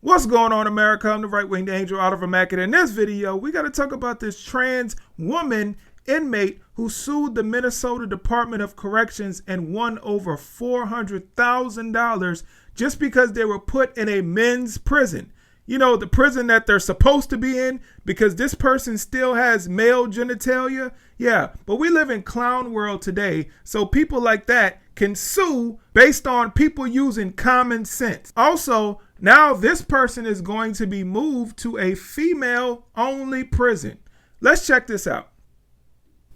What's going on, America? I'm the right-winged angel, Oliver Mack, and in this video, we got to talk about this trans woman inmate who sued the Minnesota Department of Corrections and won over $400,000 just because they were put in a men's prison. You know, the prison that they're supposed to be in because this person still has male genitalia. Yeah, but we live in clown world today, so people like that can sue based on people using common sense. Also, now this person is going to be moved to a female-only prison. Let's check this out.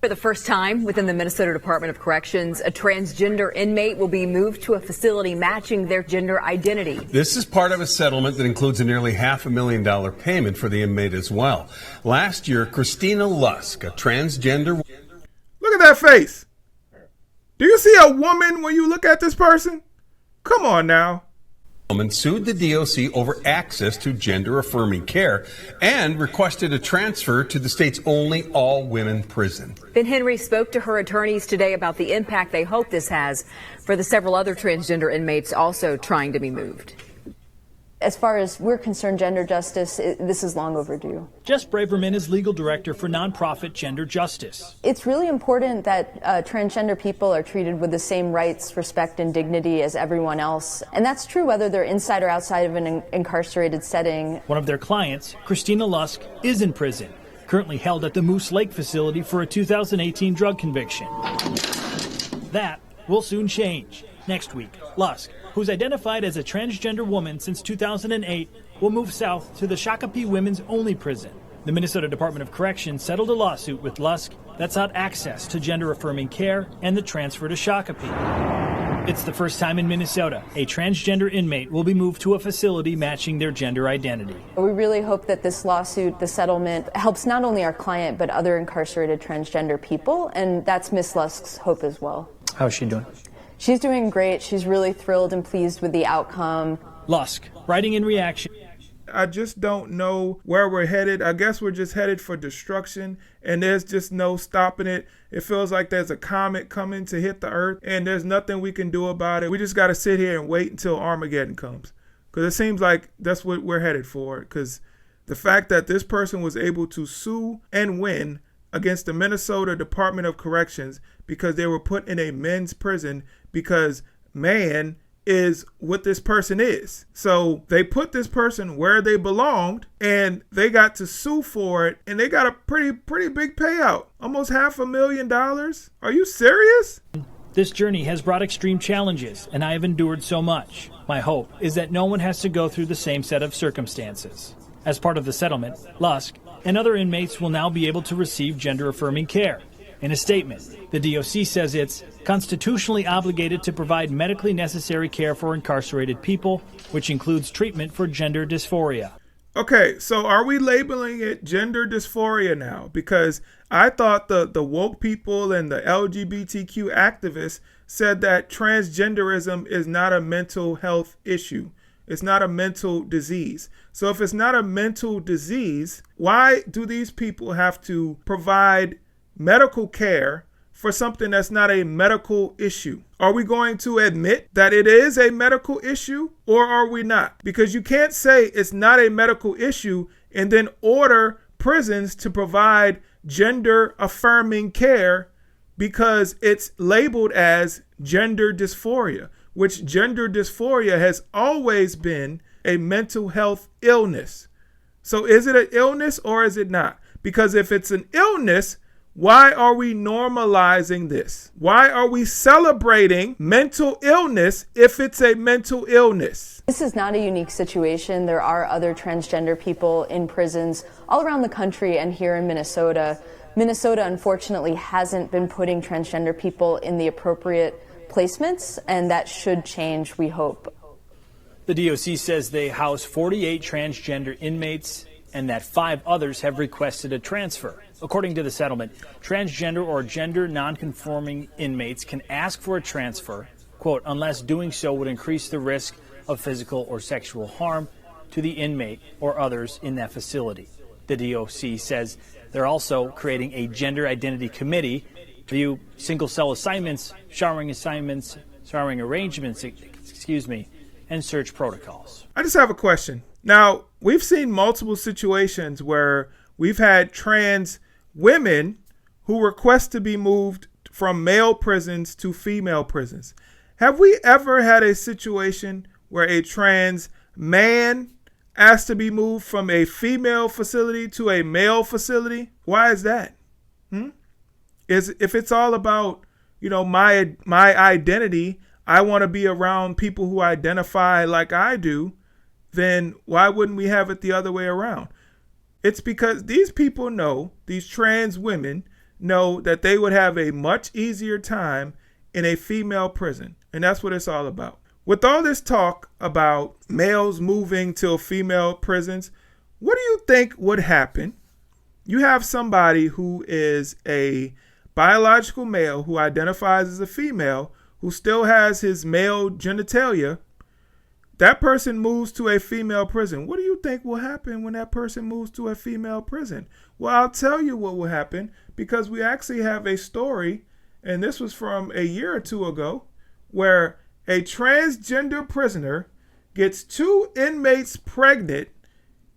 For the first time within the Minnesota Department of Corrections, a transgender inmate will be moved to a facility matching their gender identity. This is part of a settlement that includes a nearly $500,000 payment for the inmate as well. Last year, Christina Lusk, a transgender... Look at that face. Do you see a woman when you look at this person? Come on now. Woman sued the DOC over access to gender-affirming care and requested a transfer to the state's only all-women prison. Ben Henry spoke to her attorneys today about the impact they hope this has for the several other transgender inmates also trying to be moved. As far as we're concerned, gender justice, this is long overdue. Jess Braverman is legal director for nonprofit Gender Justice. It's really important that transgender people are treated with the same rights, respect, and dignity as everyone else. And that's true whether they're inside or outside of an incarcerated setting. One of their clients, Christina Lusk, is in prison, currently held at the Moose Lake facility for a 2018 drug conviction. That will soon change. Next week, Lusk, who's identified as a transgender woman since 2008, will move south to the Shakopee Women's Only Prison. The Minnesota Department of Corrections settled a lawsuit with Lusk that sought access to gender-affirming care and the transfer to Shakopee. It's the first time in Minnesota a transgender inmate will be moved to a facility matching their gender identity. We really hope that this lawsuit, the settlement, helps not only our client but other incarcerated transgender people, and that's Miss Lusk's hope as well. How's she doing? She's doing great. She's really thrilled and pleased with the outcome. Lusk, writing in reaction. I just don't know where we're headed. I guess we're just headed for destruction, and there's just no stopping it. It feels like there's a comet coming to hit the earth, and there's nothing we can do about it. We just got to sit here and wait until Armageddon comes, because it seems like that's what we're headed for, because the fact that this person was able to sue and win against the Minnesota Department of Corrections because they were put in a men's prison because man is what this person is. So they put this person where they belonged and they got to sue for it, and they got a pretty big payout. Almost $500,000. Are you serious? This journey has brought extreme challenges, and I have endured so much. My hope is that no one has to go through the same set of circumstances. As part of the settlement, Lusk and other inmates will now be able to receive gender-affirming care. In a statement, the DOC says it's constitutionally obligated to provide medically necessary care for incarcerated people, which includes treatment for gender dysphoria. Okay, so are we labeling it gender dysphoria now? Because I thought the woke people and the LGBTQ activists said that transgenderism is not a mental health issue. It's not a mental disease. So if it's not a mental disease, why do these people have to provide medical care for something that's not a medical issue? Are we going to admit that it is a medical issue, or are we not? Because you can't say it's not a medical issue and then order prisons to provide gender affirming care because it's labeled as gender dysphoria, which gender dysphoria has always been a mental health illness. So is it an illness or is it not? Because if it's an illness, why are we normalizing this? Why are we celebrating mental illness if it's a mental illness? This is not a unique situation. There are other transgender people in prisons all around the country and here in Minnesota. Minnesota, unfortunately, hasn't been putting transgender people in the appropriate placements, and that should change, we hope. The DOC says they house 48 transgender inmates and that 5 others have requested a transfer. According to the settlement, transgender or gender nonconforming inmates can ask for a transfer, quote, unless doing so would increase the risk of physical or sexual harm to the inmate or others in that facility. The DOC says they're also creating a gender identity committee to view single cell assignments, showering arrangements, and search protocols. I just have a question. Now, we've seen multiple situations where we've had trans women who request to be moved from male prisons to female prisons. Have we ever had a situation where a trans man asked to be moved from a female facility to a male facility? Why is that? If it's all about, my identity, I want to be around people who identify like I do, then why wouldn't we have it the other way around? It's because these people know, these trans women know that they would have a much easier time in a female prison. And that's what it's all about. With all this talk about males moving to female prisons, what do you think would happen? You have somebody who is a biological male who identifies as a female, who still has his male genitalia. That person moves to a female prison. What do you think will happen when that person moves to a female prison? Well, I'll tell you what will happen, because we actually have a story, and this was from a year or two ago, where a transgender prisoner gets 2 inmates pregnant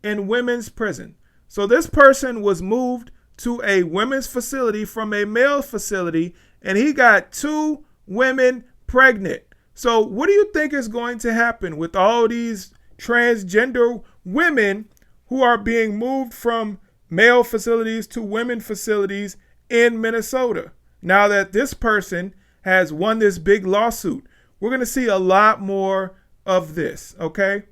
in women's prison. So this person was moved to a women's facility from a male facility, and he got 2 women pregnant. So what do you think is going to happen with all these transgender women who are being moved from male facilities to women facilities in Minnesota? Now that this person has won this big lawsuit, we're going to see a lot more of this, okay?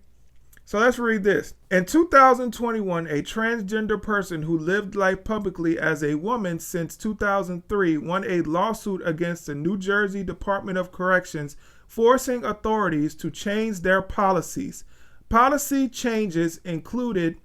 So let's read this. In 2021, a transgender person who lived life publicly as a woman since 2003 won a lawsuit against the New Jersey Department of Corrections, forcing authorities to change their policies. Policy changes included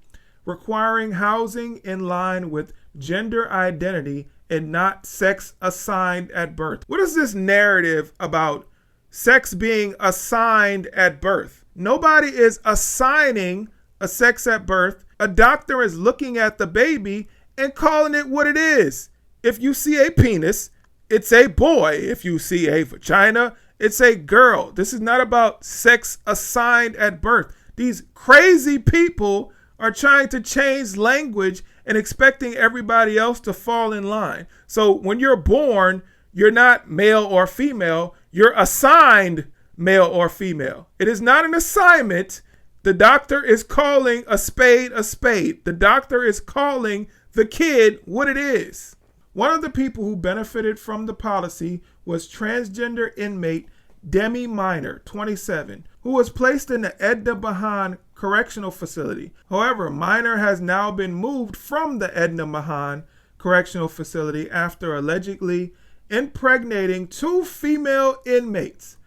requiring housing in line with gender identity and not sex assigned at birth. What is this narrative about sex being assigned at birth? Nobody is assigning a sex at birth. A doctor is looking at the baby and calling it what it is. If you see a penis, it's a boy. If you see a vagina, it's a girl. This is not about sex assigned at birth. These crazy people are trying to change language and expecting everybody else to fall in line. So when you're born, you're not male or female. You're assigned male or female. It is not an assignment. The doctor is calling a spade a spade. The doctor is calling the kid what it is. One of the people who benefited from the policy was transgender inmate Demi Minor, 27, who was placed in the Edna Mahan Correctional Facility. However, Minor has now been moved from the Edna Mahan Correctional Facility after allegedly impregnating 2 female inmates.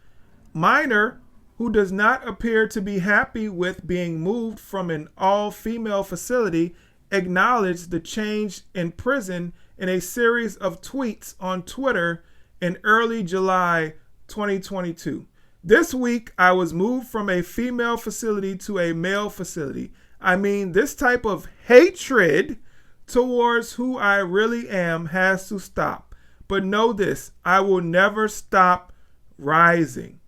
Minor, who does not appear to be happy with being moved from an all-female facility, acknowledged the change in prison in a series of tweets on Twitter in early July 2022. This week, I was moved from a female facility to a male facility. I mean, this type of hatred towards who I really am has to stop. But know this, I will never stop rising.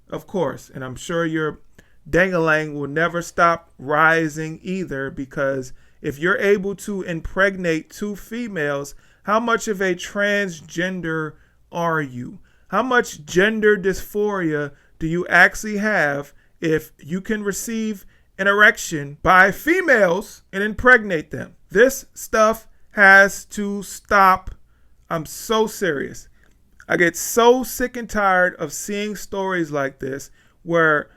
Of course, and I'm sure your dangalang will never stop rising either, because if you're able to impregnate 2 females, how much of a transgender are you? How much gender dysphoria do you actually have if you can receive an erection by females and impregnate them? This stuff has to stop. I'm so serious. I get so sick and tired of seeing stories like this where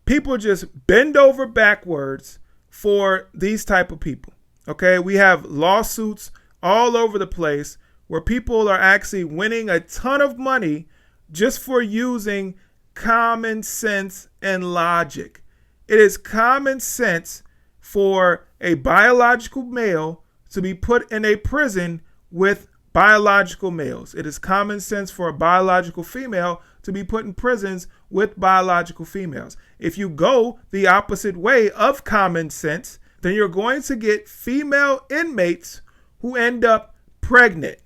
people just bend over backwards for these type of people. Okay, we have lawsuits all over the place where people are actually winning a ton of money just for using common sense and logic. It is common sense for a biological male to be put in a prison with biological males. It is common sense for a biological female to be put in prisons with biological females. If you go the opposite way of common sense, then you're going to get female inmates who end up pregnant.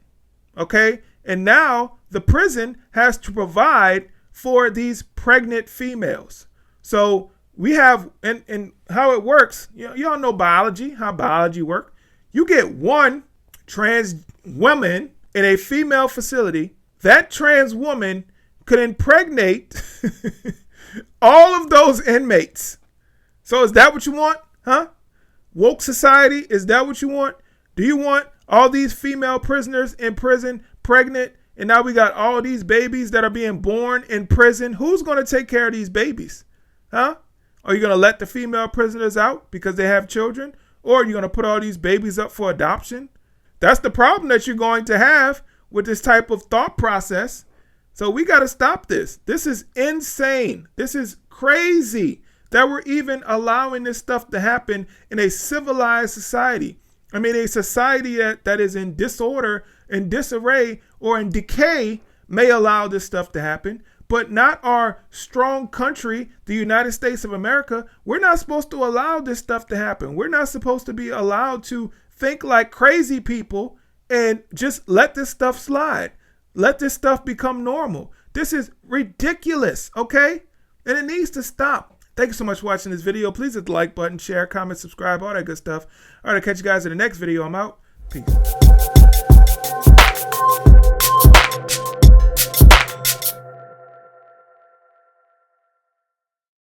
Okay? And now the prison has to provide for these pregnant females. So we have, and how it works, y'all know biology, how biology works. You get one trans woman in a female facility, that trans woman could impregnate all of those inmates. So is that what you want? Huh? Woke society, is that what you want? Do you want all these female prisoners in prison pregnant, and now we got all these babies that are being born in prison? Who's going to take care of these babies? Huh? Are you going to let the female prisoners out because they have children? Or are you going to put all these babies up for adoption? That's the problem that you're going to have with this type of thought process. So we got to stop this. This is insane. This is crazy that we're even allowing this stuff to happen in a civilized society. I mean, a society that is in disorder, in disarray, or in decay may allow this stuff to happen, but not our strong country, the United States of America. We're not supposed to allow this stuff to happen. We're not supposed to be allowed to think like crazy people and just let this stuff slide. Let this stuff become normal. This is ridiculous, okay? And it needs to stop. Thank you so much for watching this video. Please hit the like button, share, comment, subscribe, all that good stuff. All right, I'll catch you guys in the next video. I'm out. Peace.